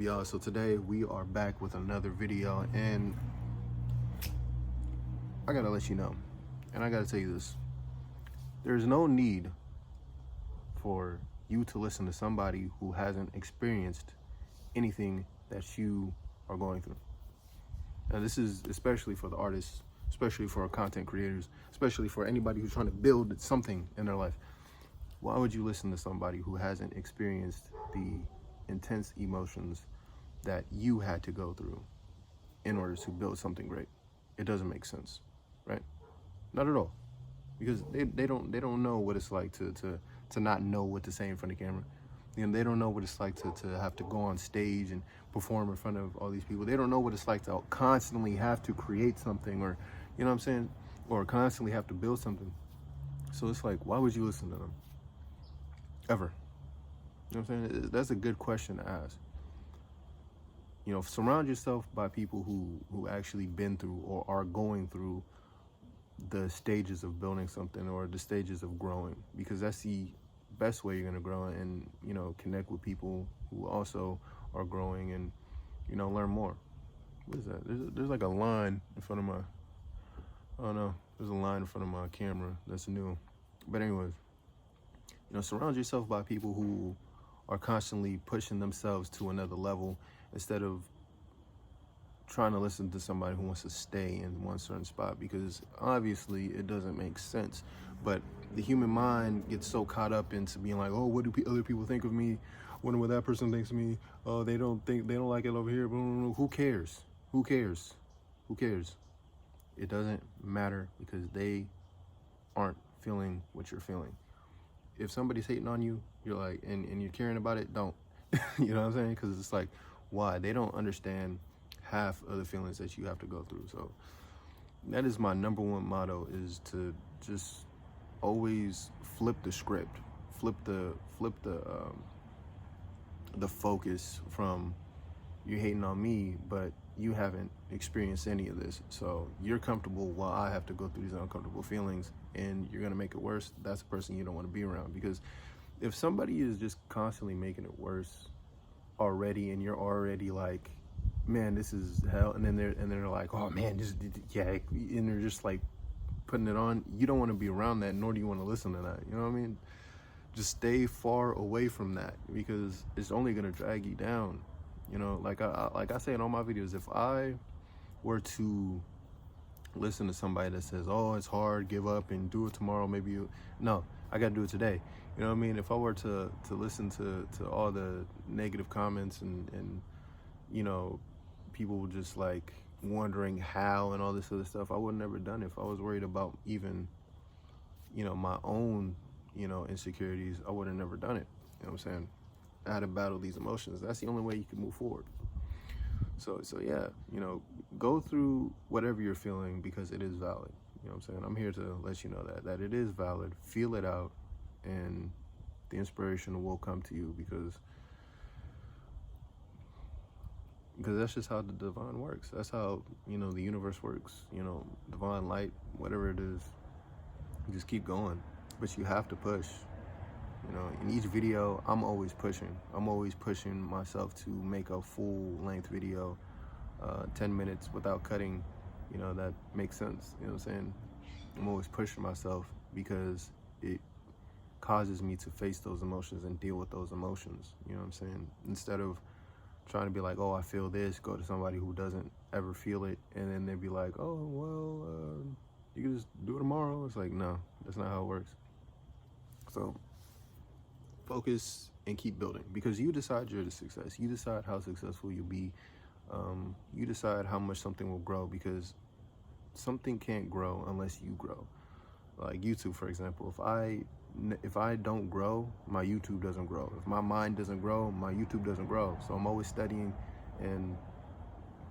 Y'all, so today we are back with another video, and I gotta let you know, and I gotta tell you this: there's no need for you to listen to somebody who hasn't experienced anything that you are going through. Now, this is especially for the artists, especially for our content creators, especially for anybody who's trying to build something in their life. Why would you listen to somebody who hasn't experienced the intense emotions that you had to go through in order to build something great? It doesn't make sense, right? Not at all, because they don't know what it's like to not know what to say in front of camera. You know, they don't know what it's like to have to go on stage and perform in front of all these people. They don't know what it's like to constantly have to create something, or you know what I'm saying, or constantly have to build something. So it's like, why would you listen to them ever? You know what I'm saying? That's a good question to ask. You know, surround yourself by people who actually been through or are going through the stages of building something or the stages of growing, because that's the best way you're going to grow, and you know, connect with people who also are growing, and you know, learn more. What is that? There's like a line in front of my, I don't know, there's a line in front of my camera that's new. But anyways, you know, surround yourself by people who are constantly pushing themselves to another level, instead of trying to listen to somebody who wants to stay in one certain spot, because obviously it doesn't make sense. But the human mind gets so caught up into being like, oh, what do other people think of me? Wonder what that person thinks of me. Oh, they don't like it over here. Who cares? Who cares? Who cares? It doesn't matter, because they aren't feeling what you're feeling. If somebody's hating on you, you're like, and you're caring about it, don't. You know what I'm saying? Because it's like, why? They don't understand half of the feelings that you have to go through. So that is my number one motto, is to just always flip the script, flip the focus from, you hating on me, but you haven't experienced any of this. So you're comfortable while I have to go through these uncomfortable feelings, and you're gonna make it worse. That's a person you don't want to be around, because if somebody is just constantly making it worse already, and you're already like, man, this is hell, and then they're like, oh man, this, yeah, and they're just like putting it on, you don't want to be around that, nor do you want to listen to that. You know what I mean? Just stay far away from that, because it's only going to drag you down. You know, like I say in all my videos, if I were to listen to somebody that says, oh, it's hard, give up and do it tomorrow, maybe you, no, I got to do it today. You know what I mean? If I were to listen to all the negative comments, and you know, people just like wondering how and all this other stuff, I would have never done it. If I was worried about even, you know, my own, you know, insecurities, I would have never done it. You know what I'm saying? I had to battle these emotions. That's the only way you can move forward. So yeah, you know, go through whatever you're feeling, because it is valid. You know what I'm saying? I'm here to let you know that it is valid. Feel it out, and the inspiration will come to you, because that's just how the divine works. That's how, you know, the universe works. You know, divine light, whatever it is, you just keep going. But you have to push. You know, in each video, I'm always pushing. I'm always pushing myself to make a full-length video, 10 minutes without cutting. You know, that makes sense. You know what I'm saying? I'm always pushing myself, because it causes me to face those emotions and deal with those emotions. You know what I'm saying? Instead of trying to be like, oh, I feel this, go to somebody who doesn't ever feel it, and then they'd be like, oh, well, you can just do it tomorrow. It's like, no, that's not how it works. So focus and keep building, because you decide your success. You decide how successful you'll be. You decide how much something will grow, because something can't grow unless you grow. Like YouTube, for example, if I don't grow, my YouTube doesn't grow. If my mind doesn't grow, my YouTube doesn't grow. So I'm always studying and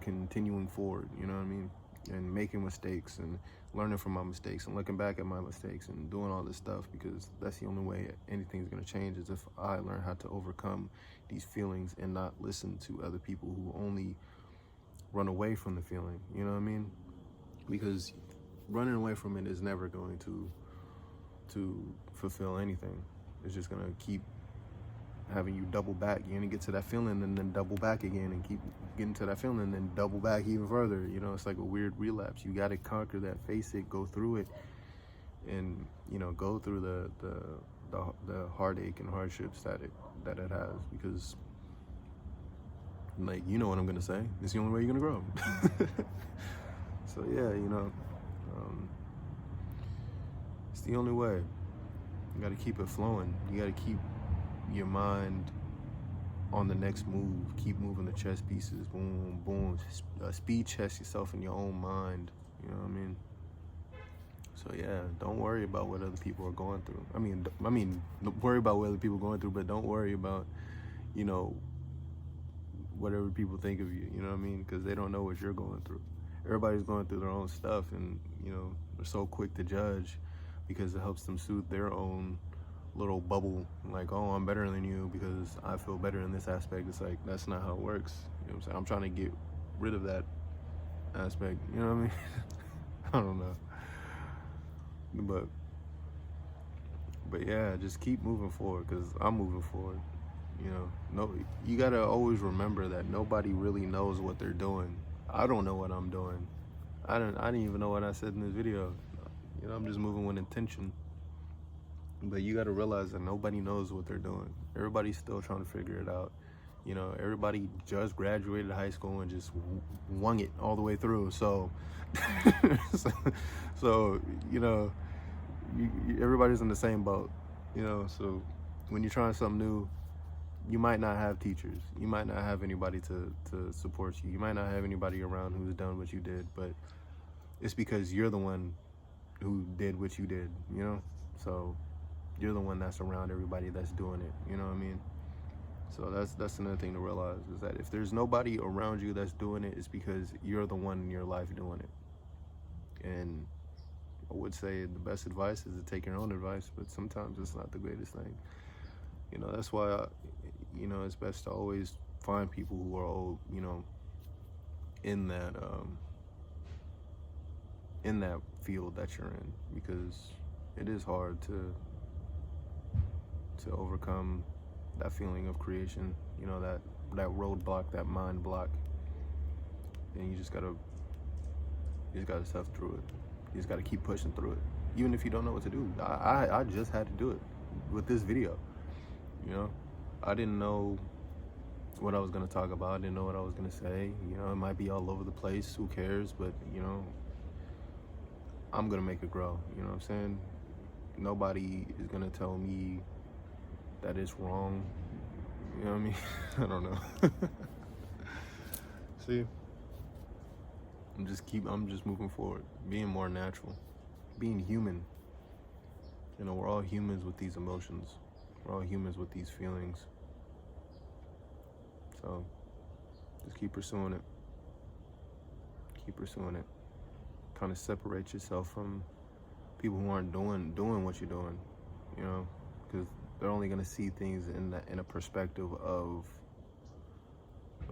continuing forward, you know what I mean? And making mistakes, and learning from my mistakes, and looking back at my mistakes, and doing all this stuff, because that's the only way anything's gonna change, is if I learn how to overcome these feelings and not listen to other people who only run away from the feeling, you know what I mean? Because running away from it is never going to fulfill anything. It's just gonna keep having you double back. You're gonna get to that feeling and then double back again and keep getting to that feeling and then double back even further. You know, it's like a weird relapse. You got to conquer that, face it, go through it, and go through the heartache and hardships that it has, because like, you know what I'm gonna say, it's the only way you're gonna grow. So yeah, it's the only way. You got to keep it flowing. You got to keep your mind on the next move. Keep moving the chess pieces. Boom, boom. Speed chess yourself in your own mind. You know what I mean? So yeah, don't worry about what other people are going through. I mean, worry about what other people are going through, but don't worry about, whatever people think of you. You know what I mean? Because they don't know what you're going through. Everybody's going through their own stuff, and they're so quick to judge because it helps them soothe their own little bubble, like, oh, I'm better than you because I feel better in this aspect. It's like, that's not how it works. You know what I'm saying? I'm trying to get rid of that aspect, you know what I mean? I don't know. But yeah, just keep moving forward, because I'm moving forward. No, you gotta always remember that nobody really knows what they're doing. I don't know what I'm doing. I didn't even know what I said in this video. I'm just moving with intention. But you got to realize that nobody knows what they're doing. Everybody's still trying to figure it out. Everybody just graduated high school and just wung it all the way through. So, everybody's in the same boat. So when you're trying something new, you might not have teachers. You might not have anybody to support you. You might not have anybody around who's done what you did. But it's because you're the one who did what you did, So you're the one that's around everybody that's doing it, you know what I mean? So that's another thing to realize, is that if there's nobody around you that's doing it, it's because you're the one in your life doing it. And I would say the best advice is to take your own advice, but sometimes it's not the greatest thing. That's why, it's best to always find people who are all, in that field that you're in, because it is hard to overcome that feeling of creation, that roadblock, that mind block. And you just gotta stuff through it. You just gotta keep pushing through it, even if you don't know what to do. I just had to do it with this video. I didn't know what I was gonna talk about. I didn't know what I was gonna say. It might be all over the place. Who cares? But I'm gonna make it grow. You know what I'm saying? Nobody is gonna tell me that it's wrong. You know what I mean? I don't know. See, I'm just moving forward, being more natural, being human. We're all humans with these emotions. We're all humans with these feelings. So just keep pursuing it. Keep pursuing it. Kind of separate yourself from people who aren't doing what you're doing, because they're only going to see things in a perspective of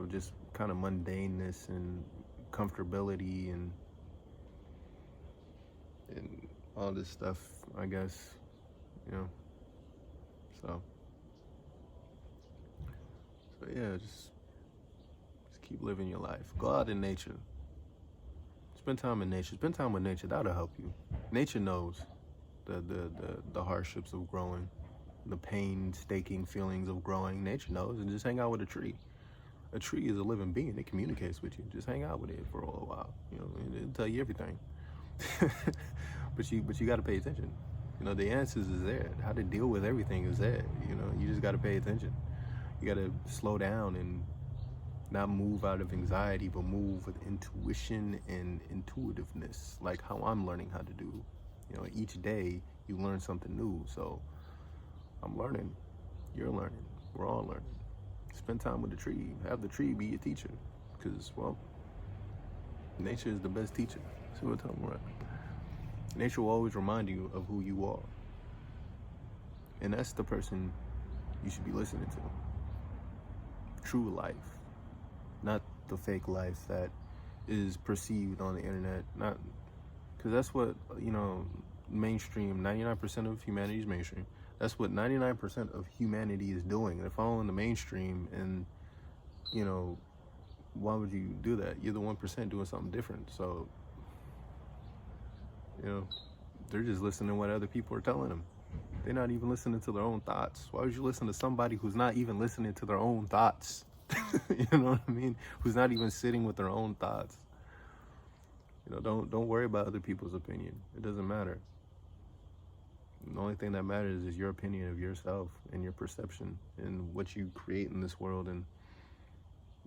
just kind of mundaneness and comfortability and all this stuff, I guess, so yeah, just keep living your life. Go out in nature. Spend time in nature. Spend time with nature. That'll help you. Nature knows the hardships of growing, the painstaking feelings of growing. Nature knows. And just hang out with a tree. A tree is a living being. It communicates with you. Just hang out with it for a little while. It'll tell you everything. but you got to pay attention. The answers is there. How to deal with everything is there. You just got to pay attention. You got to slow down and not move out of anxiety, but move with intuition and intuitiveness, like how I'm learning how to do. Each day you learn something new. So I'm learning, you're learning, we're all learning. Spend time with the tree. Have the tree be your teacher, because, well, nature is the best teacher. See what I'm talking about? Nature will always remind you of who you are. And that's the person you should be listening to. True life. Not the fake life that is perceived on the internet. Not, because that's what, mainstream, 99% of humanity is mainstream. That's what 99% of humanity is doing. They're following the mainstream, and you know, why would you do that? You're the 1% doing something different. So, you know, they're just listening to what other people are telling them. They're not even listening to their own thoughts. Why would you listen to somebody who's not even listening to their own thoughts? You know what I mean? Who's not even sitting with their own thoughts. You know, don't worry about other people's opinion. It doesn't matter. The only thing that matters is your opinion of yourself and your perception and what you create in this world, and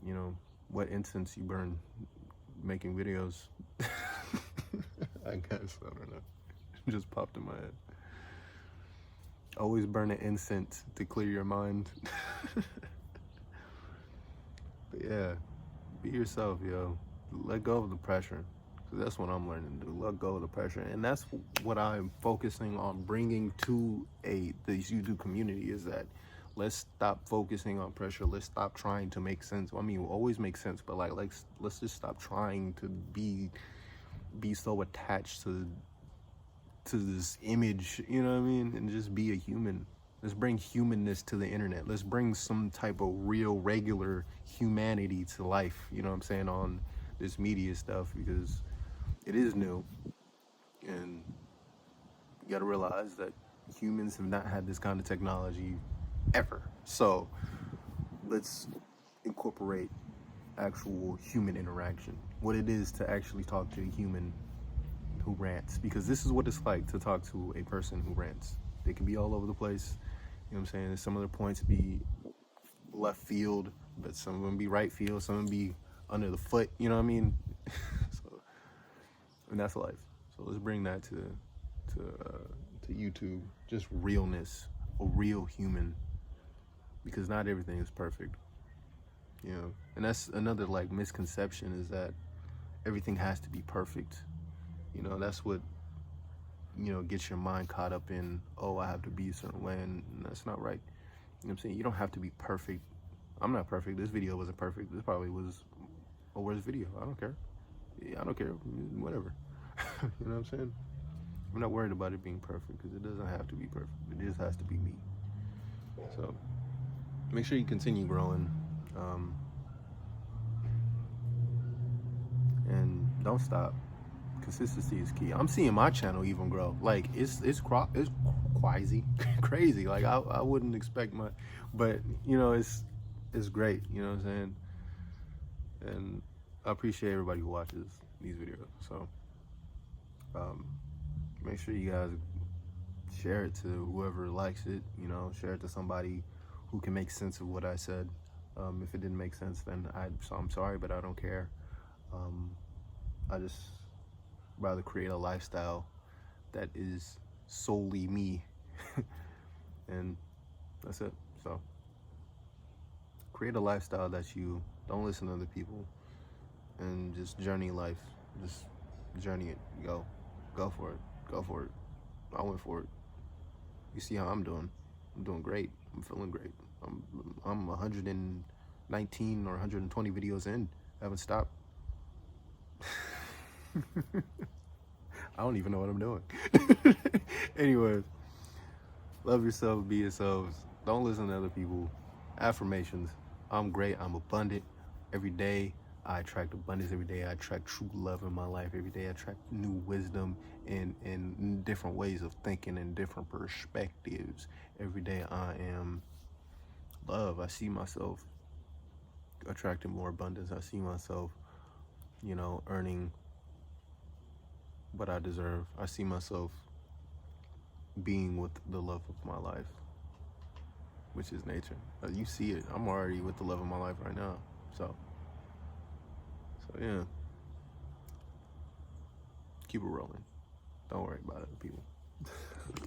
you know what incense you burn making videos. I guess, I don't know. It just popped in my head. Always burn an incense to clear your mind. But yeah, be yourself, yo. Let go of the pressure. Cause that's what I'm learning to do. Let go of the pressure. And that's what I'm focusing on bringing to the YouTube community, is that let's stop focusing on pressure. Let's stop trying to make sense. I mean, we'll always make sense, but like let's just stop trying to be so attached to this image, you know what I mean? And just be a human. Let's bring humanness to the internet. Let's bring some type of real, regular humanity to life, you know what I'm saying, on this media stuff, because it is new. And you gotta realize that humans have not had this kind of technology ever. So let's incorporate actual human interaction, what it is to actually talk to a human who rants, because this is what it's like to talk to a person who rants. They can be all over the place, you know what I'm saying? Some of their points be left field, but some of them be right field, some of them be under the foot, you know what I mean? So, and that's life. So let's bring that to YouTube, just realness, a real human, because not everything is perfect, you know? And that's another like misconception, is that everything has to be perfect. You know, that's what, you know, gets your mind caught up in, oh, I have to be a certain way, and that's not right. You know what I'm saying? You don't have to be perfect. I'm not perfect. This video wasn't perfect. This probably was a worse video. I don't care. Yeah, I don't care. Whatever. You know what I'm saying? I'm not worried about it being perfect, because it doesn't have to be perfect. It just has to be me. So make sure you continue growing, and don't stop. Consistency is key. I'm seeing my channel even grow. Like it's crazy, crazy. Like I wouldn't expect much, but you know it's great. You know what I'm saying? And I appreciate everybody who watches these videos. So make sure you guys share it to whoever likes it. You know, share it to somebody who can make sense of what I said. If it didn't make sense, then I'm sorry, but I don't care. I just rather create a lifestyle that is solely me. And that's it. So create a lifestyle that you don't listen to other people, and just journey life. Just journey it. Go for it. Go for it. I went for it. You see how I'm doing? I'm doing great. I'm feeling great. I'm 119 or 120 videos in. I haven't stopped. I don't even know what I'm doing. Anyways, love yourself, be yourselves. Don't listen to other people. Affirmations. I'm great. I'm abundant. Every day I attract abundance. Every day I attract true love in my life. Every day I attract new wisdom and different ways of thinking and different perspectives. Every day I am love. I see myself attracting more abundance. I see myself, you know, earning what I deserve. I see myself being with the love of my life, which is nature. You see it. I'm already with the love of my life right now. So yeah. Keep it rolling. Don't worry about other people.